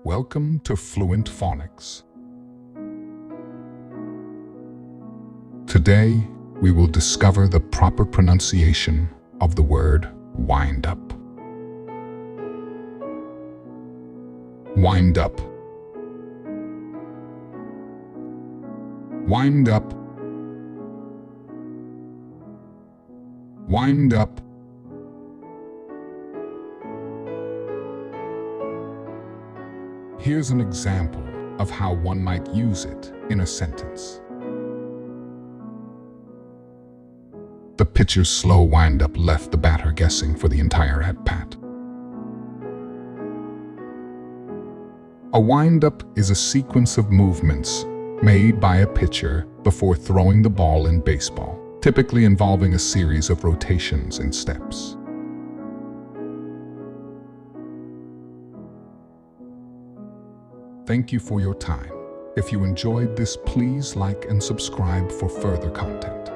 Welcome to Fluent Phonics. Today, we will discover the proper pronunciation of the word wind up. Wind up. Wind up. Wind up. Here's an example of how one might use it in a sentence. The pitcher's slow wind-up left the batter guessing for the entire at-bat. A wind-up is a sequence of movements made by a pitcher before throwing the ball in baseball, typically involving a series of rotations and steps. Thank you for your time. If you enjoyed this, please like and subscribe for further content.